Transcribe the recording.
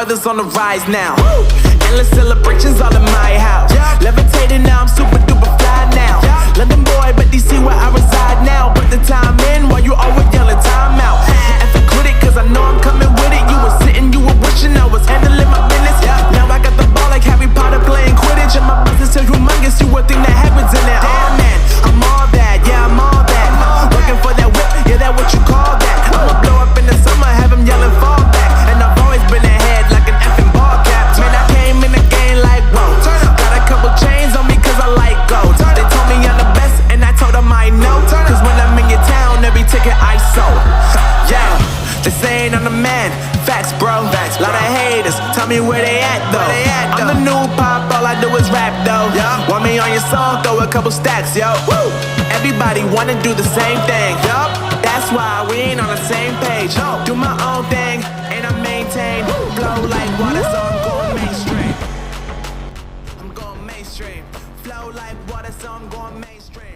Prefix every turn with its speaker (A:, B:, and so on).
A: brothers on the rise now. Endless celebrations all in my house. Levitating now, I'm super duper fly now. London boy, but DC where I reside now. Put the time in while you always yelling time out. And quit it, cause I know I'm coming with it. You were sitting, you were wishing I was handling my business. Now I got the ball like Harry Potter playing Quidditch. And my business is humongous, you would think that happens in it. Oh man, I'm all that, yeah, I'm all that. Working for that whip, yeah, that what you call that. I'ma blow up in the summer, have him yelling fall back. And I've always been ahead like an effing ball cap. Man, I came in the game like, whoa. Got a couple chains on me cause I like gold. They told me I'm the best and I told them I know. Cause when I'm in your town, every ticket I sold. Yeah, they saying I'm the man. Facts, bro. Lot of haters, tell me where they at though. I'm the new pop, all I do is rap though. Want me on your song, throw a couple stacks, yo. Woo! Everybody wanna do the same thing. Yup, that's why we ain't on the same page. Do my own thing, and I maintain. Flow like water, so I'm going mainstream. I'm going mainstream. Flow like water, so I'm going mainstream.